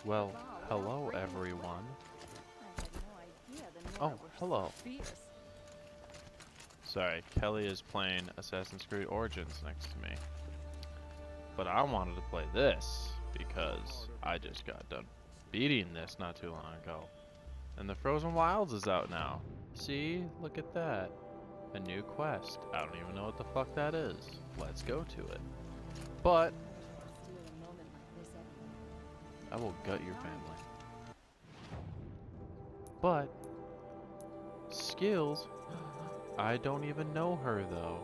Well, hello everyone. Oh, hello. Sorry, Kelly is playing Assassin's Creed Origins next to me. But I wanted to play this because I just got done beating this not too long ago. And the Frozen Wilds is out now. See? Look at that. A new quest. I don't even know what the fuck that is. Let's go to it. But I will gut your family. But skills, I don't even know her though.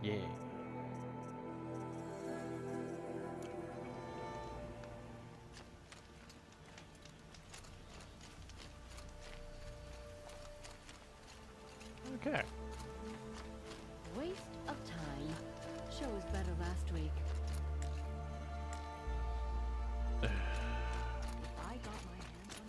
Yeah. Okay. Waste of time. Show was better last week. I got my hands on.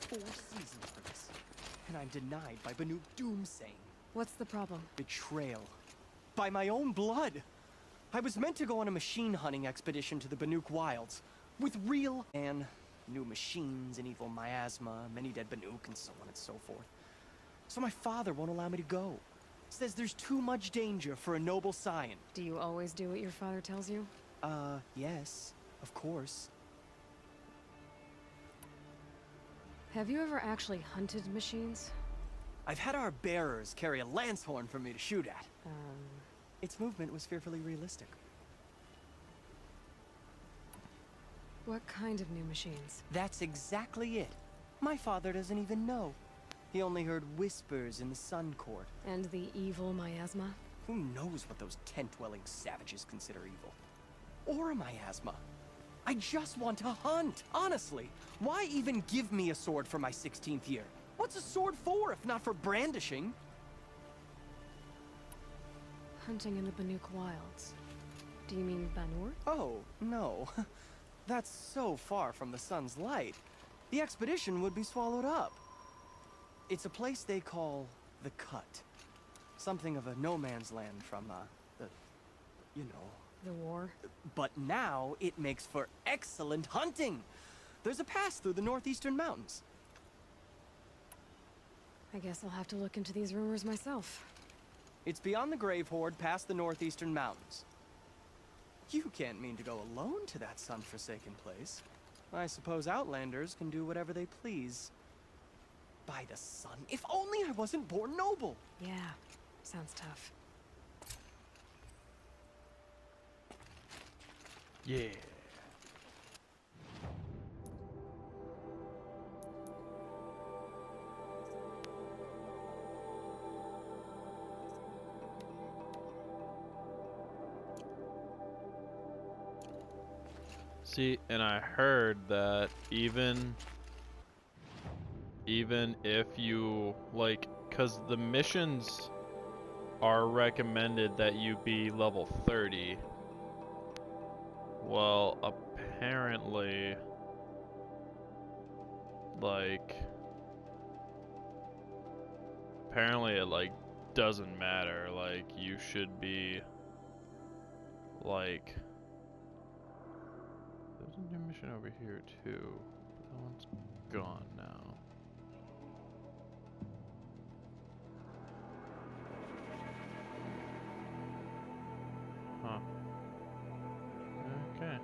Four seasons for this, and I'm denied by Banuk Doomsaying. What's the problem? Betrayal. By my own blood! I was meant to go on a machine hunting expedition to the Banuk Wilds, with real and new machines, an evil miasma, many dead Banuk, and so on and so forth. So my father won't allow me to go. Says there's too much danger for a noble scion. Do you always do what your father tells you? Yes, of course. Have you ever actually hunted machines? I've had our bearers carry a lance horn for me to shoot at. Its movement was fearfully realistic. What kind of new machines? That's exactly it. My father doesn't even know. He only heard whispers in the Sun Court. And the evil miasma? Who knows what those tent-dwelling savages consider evil? Or a miasma. I just want to hunt, honestly. Why even give me a sword for my 16th year? What's a sword for if not for brandishing? Hunting in the Banuk Wilds. Do you mean Banur? Oh, no. That's so far from the sun's light. The expedition would be swallowed up. It's a place they call the Cut. Something of a no man's land from, you know. The war? But now it makes for excellent hunting. There's a pass through the northeastern mountains. I guess I'll have to look into these rumors myself. It's beyond the Grave Horde, past the northeastern mountains. You can't mean to go alone to that sun-forsaken place. I suppose Outlanders can do whatever they please. By the sun, if only I wasn't born noble! Yeah, sounds tough. Yeah. See, and I heard that even if you like, cause the missions are recommended that you be level 30. Well, apparently, it like doesn't matter. Like you should be like. There's a new mission over here too. That one's gone now. Huh. Okay.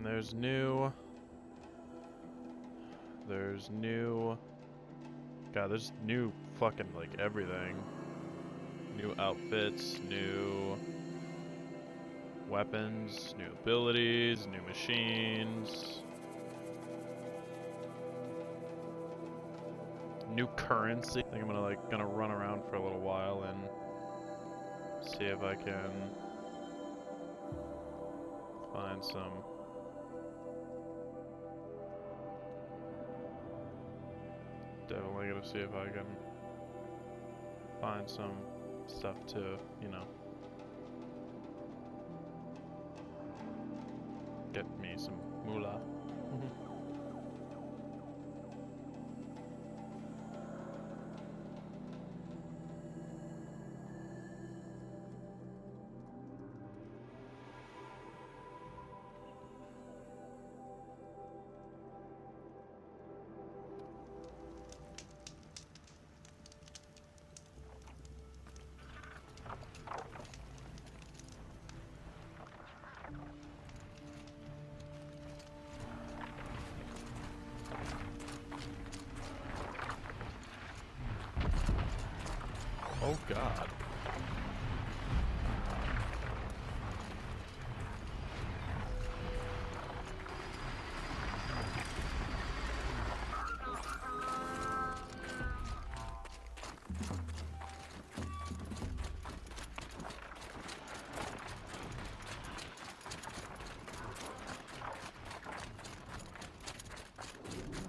there's new. God, there's new fucking like everything. New outfits, new weapons, new abilities, new machines. New currency. I think I'm gonna run around for a little while and see if I can find some. Definitely gonna see if I can find some stuff to, you know, get me some moolah. Oh God.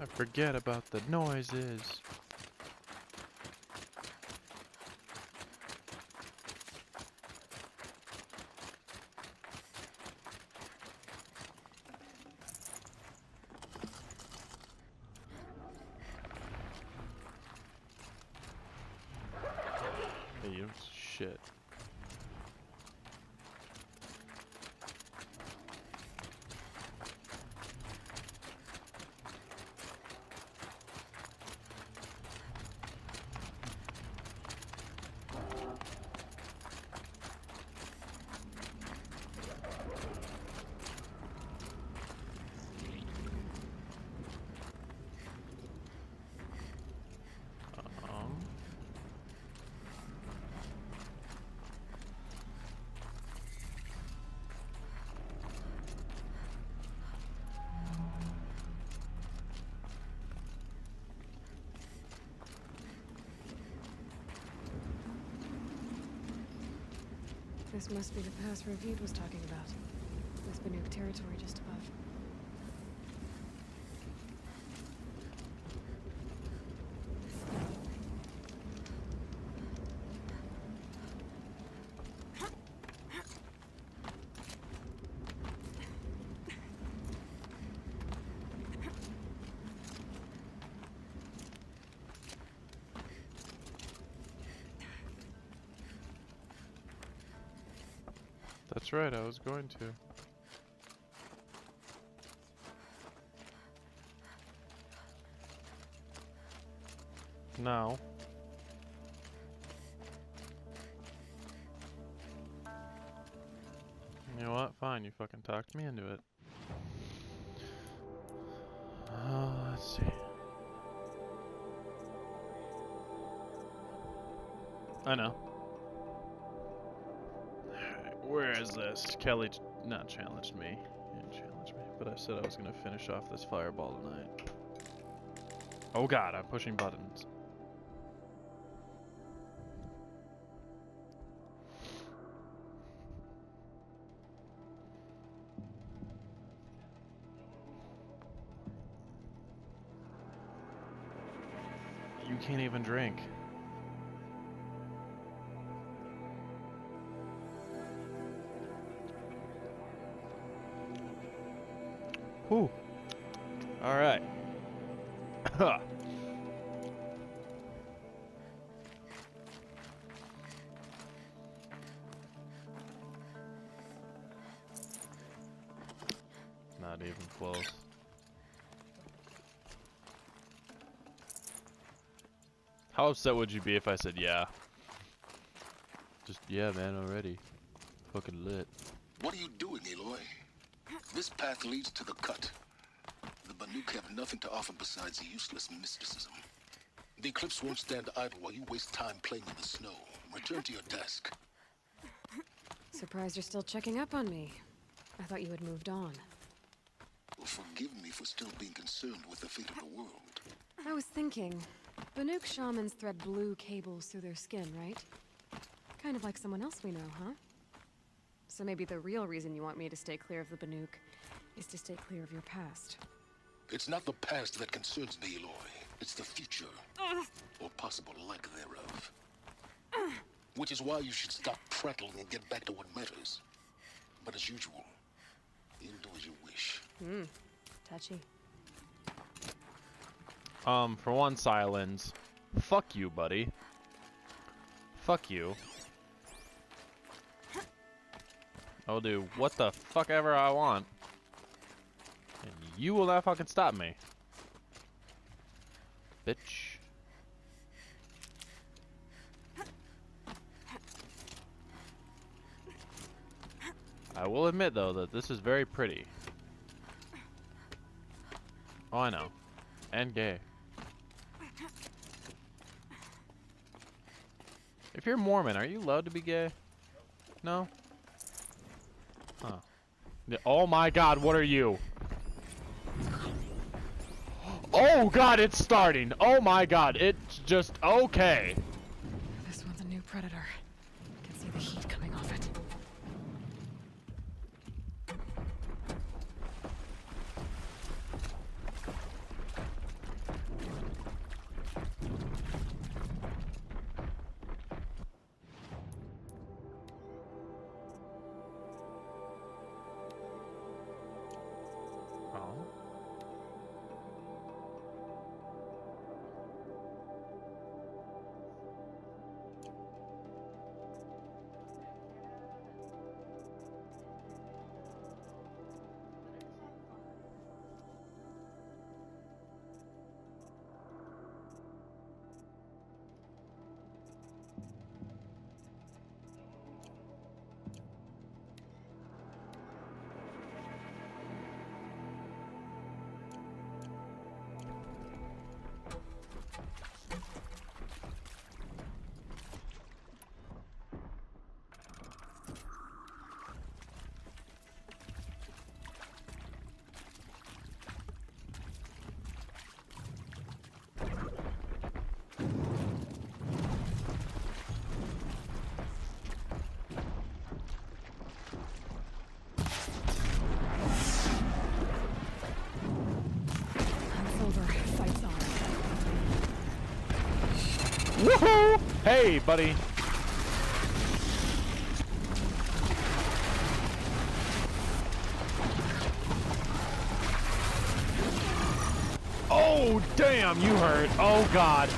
I forget about the noises. Hey, you shit. This must be the pass Ravid was talking about. With Banuk territory just above. That's right, I was going to. Now. You know what? Fine, you fucking talked me into it. Let's see. I know. Where is this? Kelly not challenged me. He didn't challenge me, but I said I was gonna finish off this fireball tonight. Oh God, I'm pushing buttons. You can't even drink. Whew. Alright. Not even close. How upset would you be if I said yeah? Just, yeah, man, already. Fucking lit. What are you doing, Aloy? This path leads to the cut. The Banuk have nothing to offer besides useless mysticism. The Eclipse won't stand idle while you waste time playing in the snow. Return to your desk. Surprised you're still checking up on me. I thought you had moved on. Forgive me for still being concerned with the fate of the world. I was thinking, Banuk shamans thread blue cables through their skin, right? Kind of like someone else we know, huh? So maybe the real reason you want me to stay clear of the Banuk is to stay clear of your past. It's not the past that concerns me, Aloy. It's the future. Or possible lack thereof. Which is why you should stop prattling and get back to what matters. But as usual, you'll do as you wish. Touchy. For one, Silence. Fuck you, buddy. Fuck you. I'll do what the fuck ever I want. And you will not fucking stop me. Bitch. I will admit, though, that this is very pretty. Oh, I know. And gay. If you're Mormon, are you allowed to be gay? No? Huh. Yeah, oh my god, what are you? Oh god, it's starting! Oh my god, it's just okay. This one's a new predator. I can see the heat coming off it. Oh. It's over. Fight's on. Woohoo! Hey, buddy. Oh, damn, you hurt. Oh, God.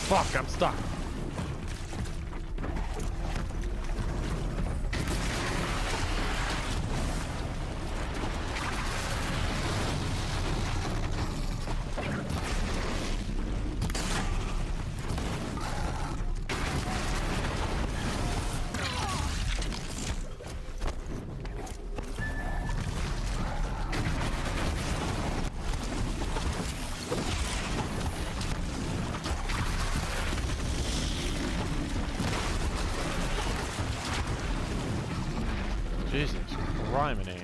Fuck, I'm stuck. Blimey.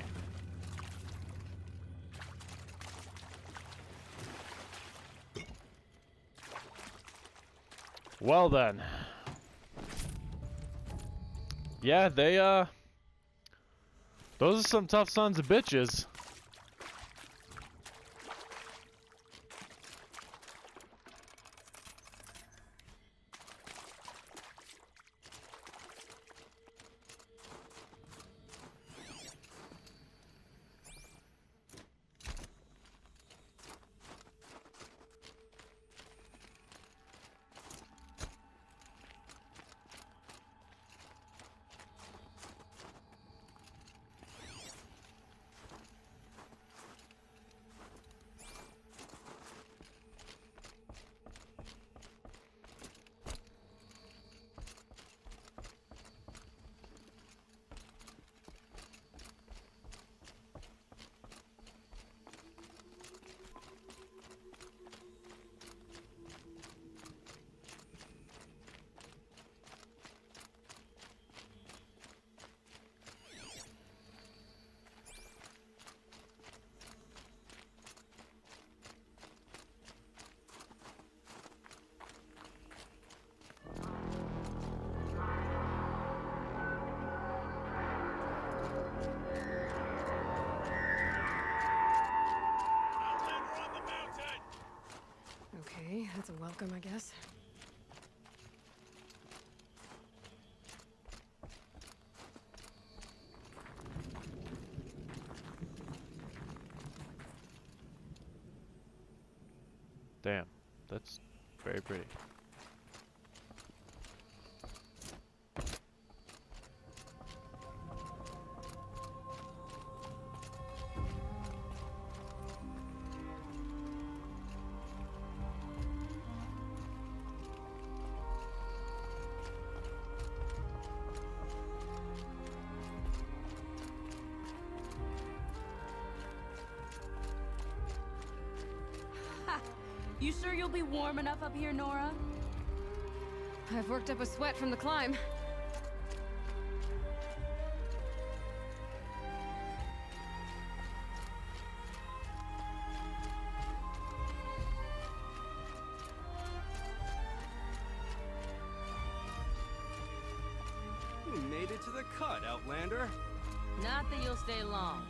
Well then. Yeah, those are some tough sons of bitches. Okay, that's a welcome, I guess. Damn, that's very pretty. You sure you'll be warm enough up here, Nora? I've worked up a sweat from the climb. You made it to the cut, Outlander. Not that you'll stay long.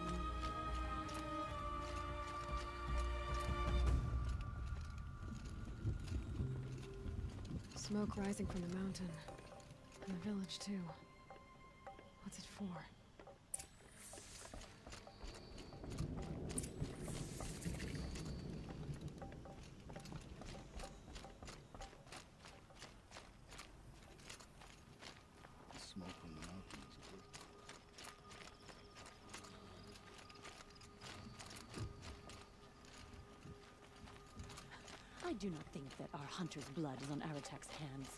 Smoke rising from the mountain. And the village, too. What's it for? Smoke from the mountains. I do not think that our hunter's blood is on Aratak's hands.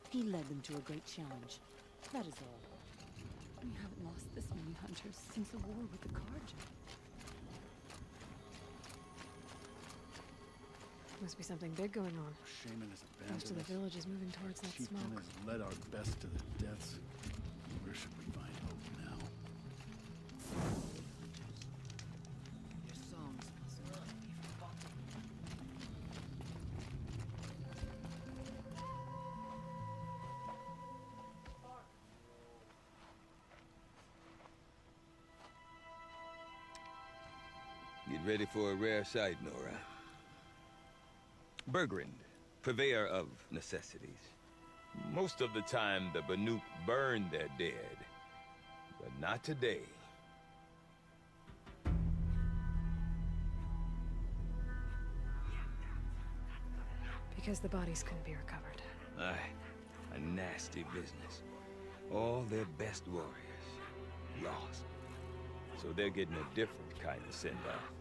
He led them to a great challenge. That is all. We haven't lost this many hunters since the war with the Carja. Must be something big going on. Shaman has Most of abandoned the us. village is moving towards that Chieftain smoke. has led our best to their deaths. Where should we find hope now? Get ready for a rare sight, Nora. Bergrand, purveyor of necessities. Most of the time, the Banuk burn their dead. But not today. Because the bodies couldn't be recovered. Aye, a nasty business. All their best warriors lost. So they're getting a different kind of send-off.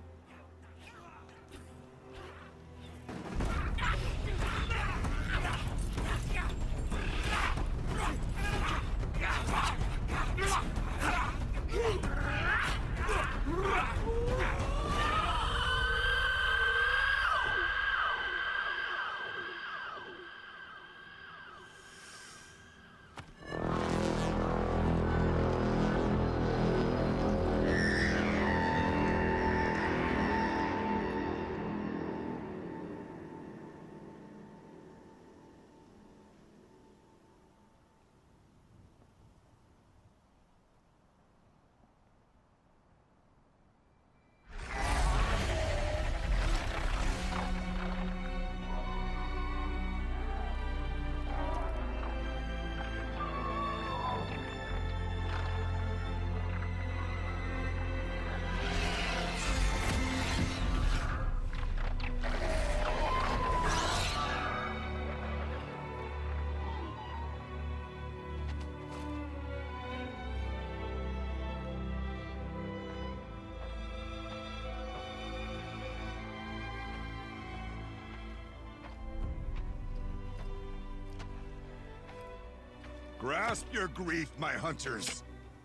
Grasp your grief, my hunters,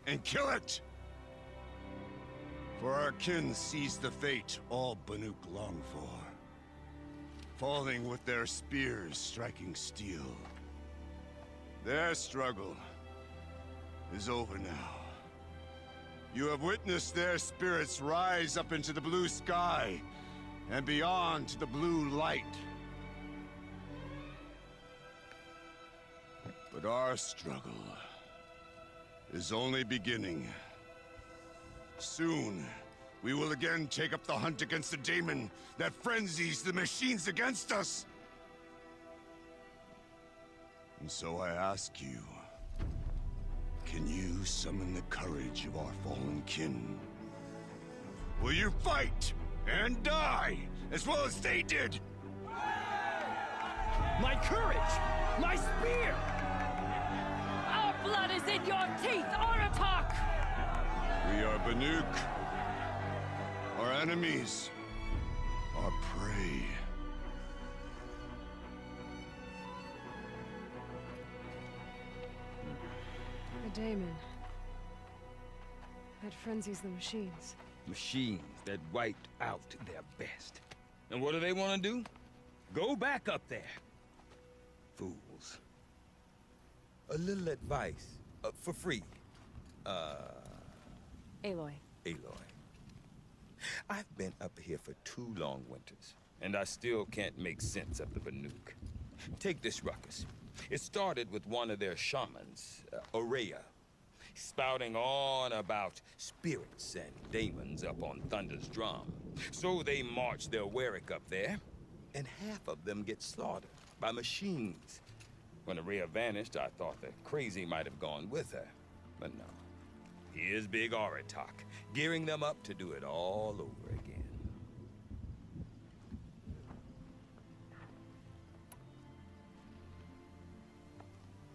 and kill it! For our kin sees the fate all Banuk long for. Falling with their spears striking steel. Their struggle is over now. You have witnessed their spirits rise up into the blue sky and beyond to the blue light. But our struggle is only beginning. Soon, we will again take up the hunt against the daemon that frenzies the machines against us. And so I ask you, can you summon the courage of our fallen kin? Will you fight and die as well as they did? My courage! My spear! Our blood is in your teeth, Aratak! We are Banuk. Our enemies are prey. The daemon. That frenzies the machines. Machines that wiped out their best. And what do they want to do? Go back up there. Fools. A little advice, for free. Aloy. Aloy. I've been up here for 2 long winters, and I still can't make sense of the Banuk. Take this ruckus. It started with one of their shamans, Ourea, spouting on about spirits and demons up on Thunder's drum. So they march their Warwick up there, and half of them get slaughtered by machines. When Ourea vanished, I thought the crazy might have gone with her, but no. Here's Big Aratak, gearing them up to do it all over again.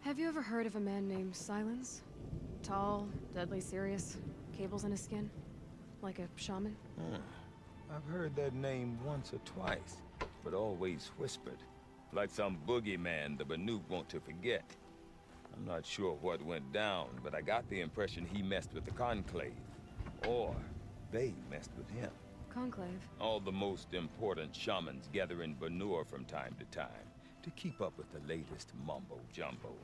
Have you ever heard of a man named Silence? Tall, deadly serious, cables in his skin? Like a shaman? I've heard that name once or twice, but always whispered. Like some boogeyman the Banuk want to forget. I'm not sure what went down, but I got the impression he messed with the Conclave. Or they messed with him. Conclave? All the most important shamans gather in Banur from time to time to keep up with the latest mumbo-jumbo.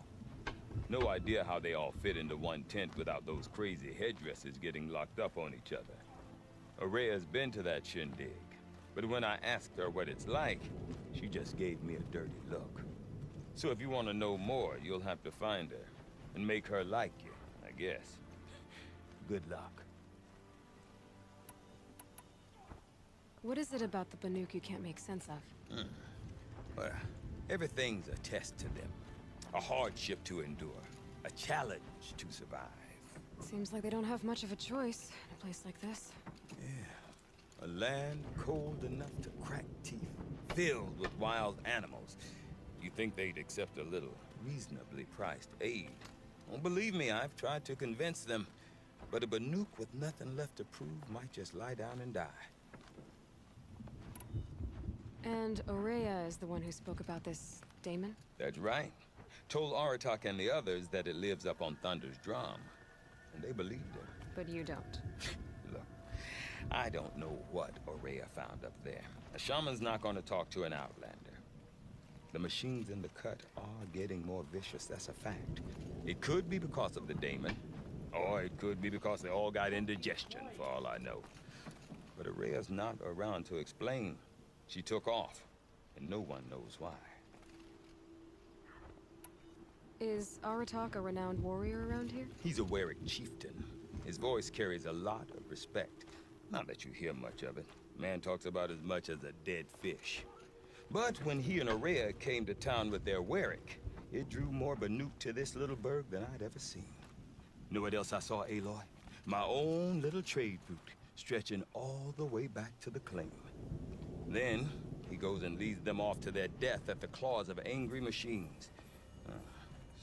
No idea how they all fit into one tent without those crazy headdresses getting locked up on each other. Ourea's been to that shindig, but when I asked her what it's like, she just gave me a dirty look. So if you want to know more, you'll have to find her and make her like you, I guess. Good luck. What is it about the Banuk you can't make sense of? Well, everything's a test to them. A hardship to endure. A challenge to survive. Seems like they don't have much of a choice in a place like this. Yeah. A land cold enough to crack teeth, filled with wild animals. You think they'd accept a little reasonably priced aid? Well, believe me, I've tried to convince them. But a Banuk with nothing left to prove might just lie down and die. And Ourea is the one who spoke about this daemon? That's right. Told Aratak and the others that it lives up on Thunder's drum. And they believed him. But you don't. Look, I don't know what Ourea found up there. A shaman's not going to talk to an outlander. The machines in the cut are getting more vicious, that's a fact. It could be because of the daemon, or it could be because they all got indigestion, for all I know. But Ourea's not around to explain. She took off, and no one knows why. Is Aratak a renowned warrior around here? He's a Warwick chieftain. His voice carries a lot of respect. Not that you hear much of it. Man talks about as much as a dead fish. But when he and Ourea came to town with their Warwick, it drew more Banuk to this little burg than I'd ever seen. Know what else I saw, Aloy? My own little trade route, stretching all the way back to the claim. Then, he goes and leads them off to their death at the claws of angry machines.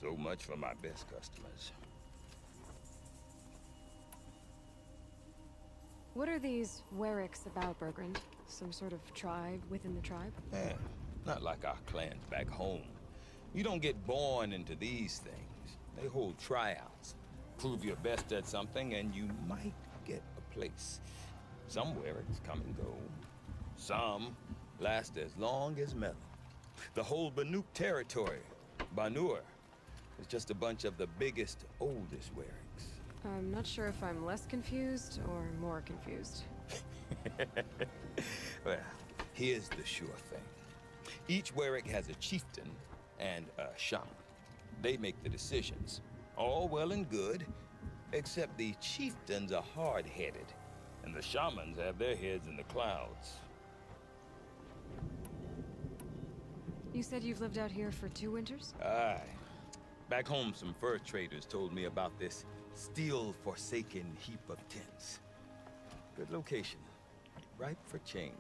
So much for my best customers. What are these Warwicks about, Bergrand? Some sort of tribe within the tribe? Not like our clans back home. You don't get born into these things. They hold tryouts. Prove your best at something and you might get a place. Some Werricks come and go. Some last as long as Melon. The whole Banuk territory, Banur, is just a bunch of the biggest, oldest Werricks. I'm not sure if I'm less confused or more confused. Well, here's the sure thing. Each Werrick has a chieftain and a shaman. They make the decisions. All well and good, except the chieftains are hard-headed, and the shamans have their heads in the clouds. You said you've lived out here for 2 winters? Aye. Back home, some fur traders told me about this still-forsaken heap of tents. Good location. Ripe for change.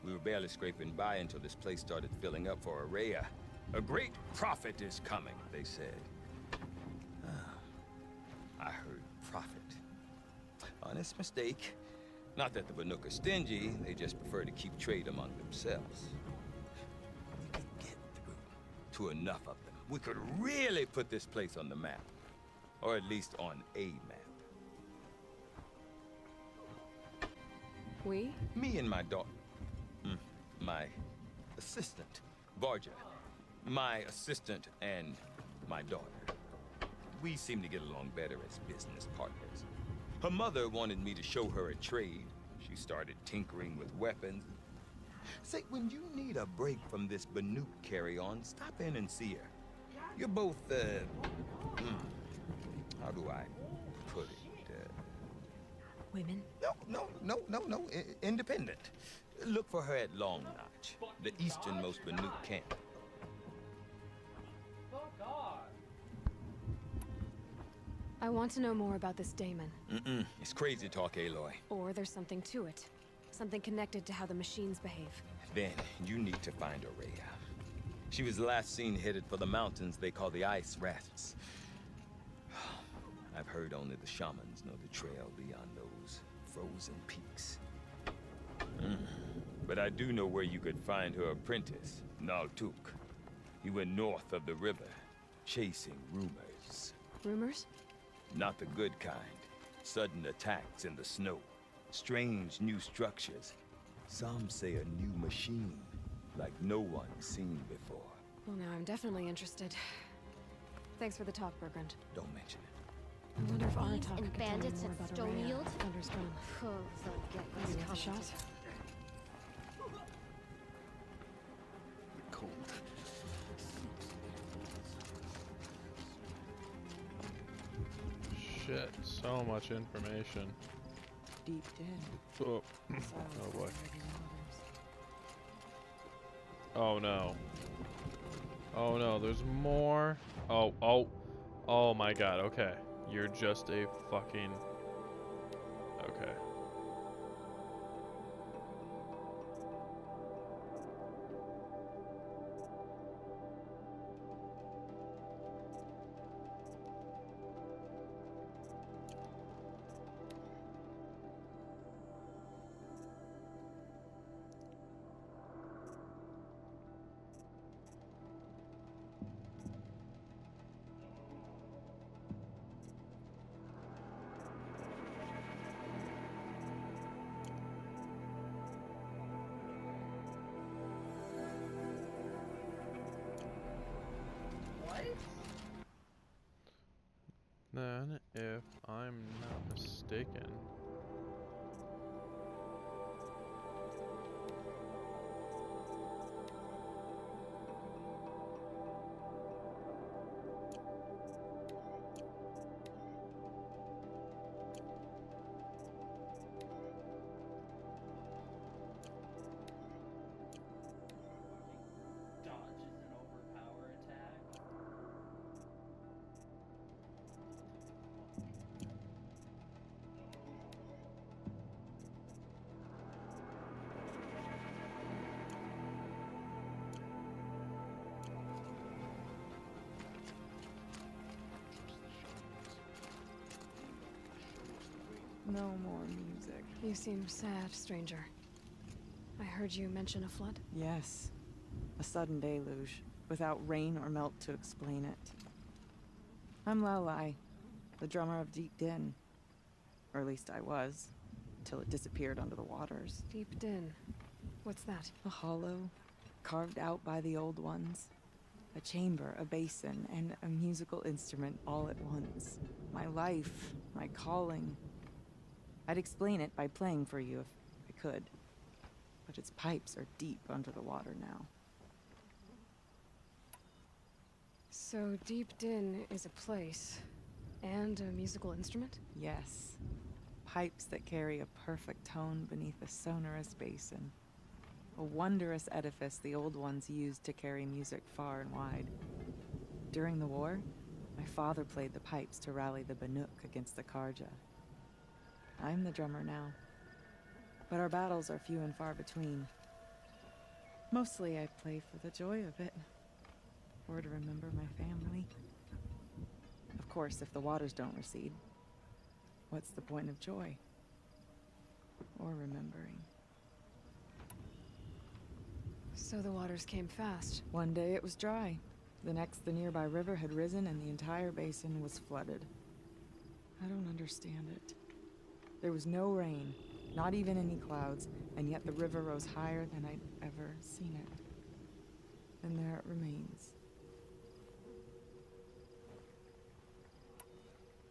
We were barely scraping by until this place started filling up for Araya. A great prophet is coming, they said. I heard prophet. Honest mistake. Not that the Banuk are stingy, they just prefer to keep trade among themselves. We could get through to enough of them. We could really put this place on the map. Or at least on a map. We? Me and my daughter. My assistant, Varja. My assistant and my daughter. We seem to get along better as business partners. Her mother wanted me to show her a trade. She started tinkering with weapons. Say, when you need a break from this Banuk carry-on, stop in and see her. You're both, how do I put it? Women? No. Independent. Look for her at Long Notch, the easternmost Banuk camp. I want to know more about this Daemon. It's crazy talk, Aloy. Or there's something to it. Something connected to how the machines behave. Then you need to find Araya. She was last seen headed for the mountains they call the Ice Rafts. I've heard only the shamans know the trail beyond those frozen peaks. But I do know where you could find her apprentice, Naltuk. He went north of the river, chasing rumors. Rumors? Not the good kind. Sudden attacks in the snow. Strange new structures. Some say a new machine, like no one's seen before. Well, now I'm definitely interested. Thanks for the talk, Bergrand. Don't mention it. I wonder if Thieves Artok and could tell me bandits more at about Stoneyield? Araya, Thunder's Drum. Oh, they'll get Maybe this worth a shot? Cold. Shit, so much information. Deep dead. Oh, oh boy. Oh no. Oh no, there's more. Oh my god, okay. You're just a fucking... Okay. Then, if I'm not mistaken... No more music. You seem sad, stranger. I heard you mention a flood? Yes. A sudden deluge, without rain or melt to explain it. I'm Lelai, the drummer of Deep Din. Or at least I was, till it disappeared under the waters. Deep Din. What's that? A hollow, carved out by the old ones. A chamber, a basin, and a musical instrument all at once. My life, my calling. I'd explain it by playing for you if I could. But its pipes are deep under the water now. So Deep Din is a place, and a musical instrument? Yes. Pipes that carry a perfect tone beneath a sonorous basin. A wondrous edifice the old ones used to carry music far and wide. During the war, my father played the pipes to rally the Banuk against the Karja. I'm the drummer now, but our battles are few and far between. Mostly I play for the joy of it, or to remember my family. Of course, if the waters don't recede, what's the point of joy? Or remembering? So the waters came fast. One day it was dry. The next, the nearby river had risen and the entire basin was flooded. I don't understand it. There was no rain, not even any clouds, and yet the river rose higher than I'd ever seen it. And there it remains.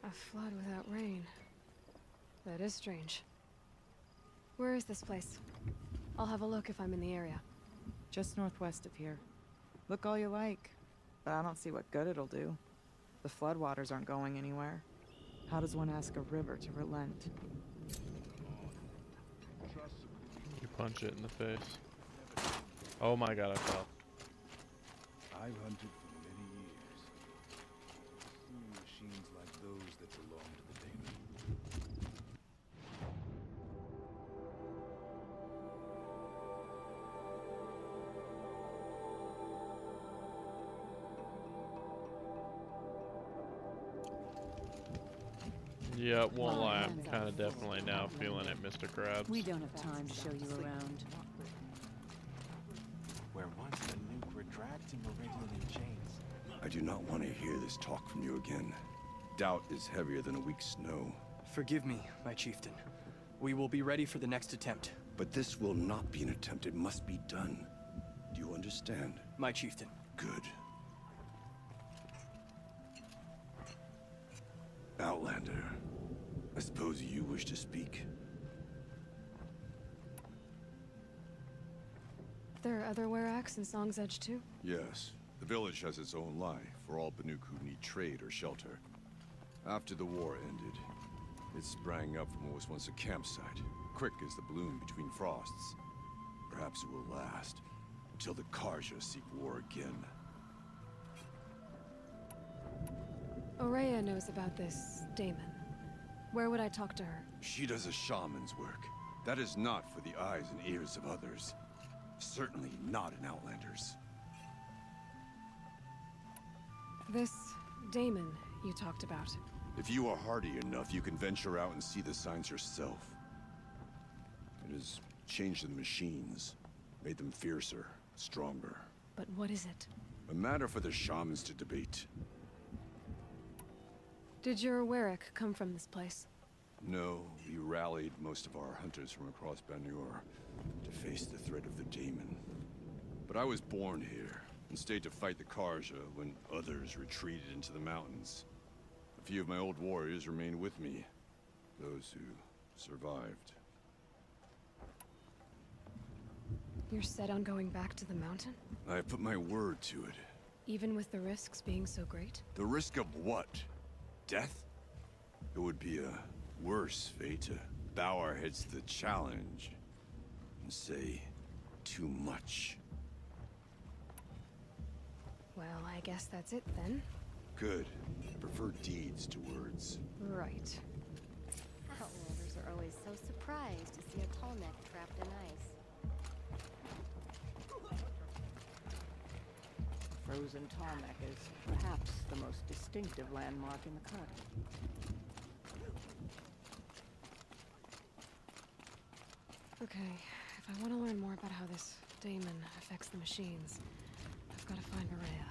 A flood without rain. That is strange. Where is this place? I'll have a look if I'm in the area. Just northwest of here. Look all you like, but I don't see what good it'll do. The floodwaters aren't going anywhere. How does one ask a river to relent? You punch it in the face. Oh my god, I fell. I've hunted for many years. Seen machines like those that belong to the Daemon. Yeah, won't lie, I'm kind of definitely now feeling it, Mr. Krabs. We don't have time to show you around. Where once the Nuke were dragged to Meridian in chains. I do not want to hear this talk from you again. Doubt is heavier than a week's snow. Forgive me, my chieftain. We will be ready for the next attempt. But this will not be an attempt. It must be done. Do you understand? My chieftain. Good. Outlander, I suppose you wish to speak? There are other Weraks in Song's Edge too? Yes. The village has its own life for all Banuk who need trade or shelter. After the war ended, it sprang up from what was once a campsite, quick as the bloom between frosts. Perhaps it will last until the Karja seek war again. Ourea knows about this Daemon. Where would I talk to her? She does a shaman's work. That is not for the eyes and ears of others. Certainly not an Outlander's. This Daemon you talked about. If you are hardy enough, you can venture out and see the signs yourself. It has changed the machines, made them fiercer, stronger. But what is it? A matter for the shamans to debate. Did your Werak come from this place? No, we rallied most of our hunters from across Banur to face the threat of the Daemon. But I was born here and stayed to fight the Karja when others retreated into the mountains. A few of my old warriors remained with me, those who survived. You're set on going back to the mountain? I have put my word to it. Even with the risks being so great? The risk of what? Death? It would be a worse fate to bow our heads to the challenge and say too much. Well, I guess that's it then. Good. I prefer deeds to words. Right. Outlanders are always so surprised to see a tall neck trapped in ice. Frozen Tallneck is perhaps the most distinctive landmark in the cut. Okay, if I want to learn more about how this Daemon affects the machines, I've got to find Ourea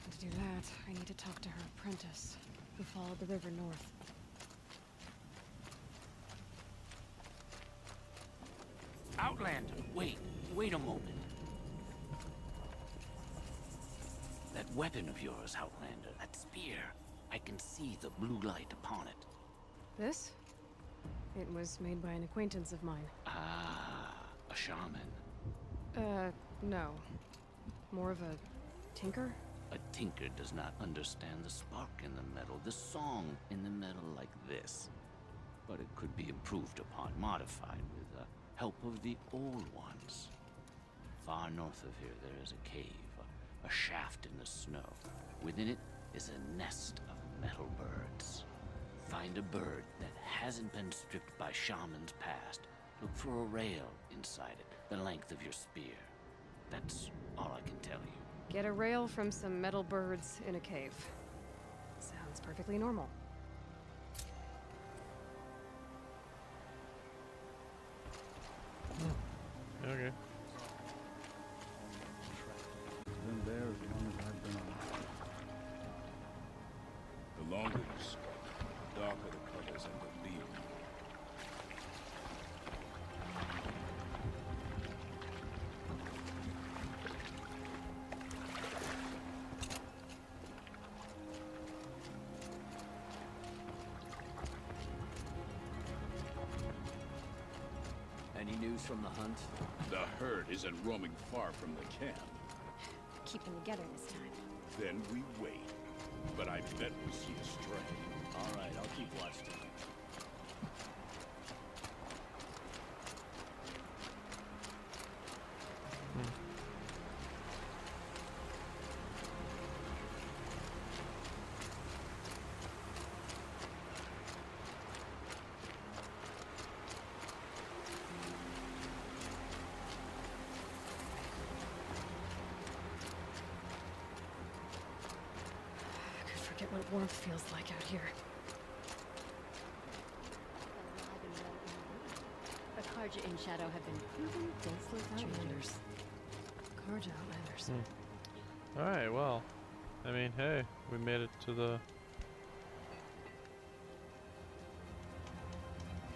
and do that, I need to talk to her apprentice, who followed the river north. Outlander, wait a moment. That weapon of yours, Outlander, that spear, I can see the blue light upon it. This? It was made by an acquaintance of mine. Ah, a shaman. No. More of a tinker? A tinker does not understand the spark in the metal, the song in the metal like this. But it could be improved upon, modified with the help of the old ones. Far north of here there is a cave, a shaft in the snow. Within it is a nest of metal birds. Find a bird that hasn't been stripped by shamans past. Look for a rail inside it, the length of your spear. That's all I can tell you. Get a rail from some metal birds in a cave. Sounds perfectly normal. Okay. Been there as long as I've been alive. The longer the scope, the darker the colors end up being. Any news from the hunt? The herd isn't roaming far from the camp. Keep them together this time. Then we wait. But I bet we see a stray. All right, I'll keep watch tonight. Forget what warmth feels like out here. The Karja in Shadow have been proven defenseless Outlanders. Karja Outlanders. Alright, well. I mean, hey, we made it to the...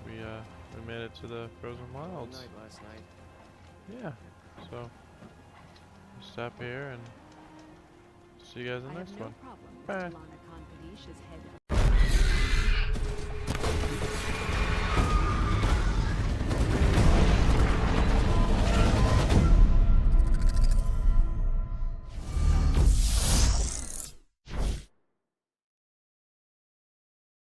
We made it to the Frozen Wilds. Night last night. Yeah, so... Stop here and... see you guys in the next one. I have no problem Bye. with Lana Khan Kadish as head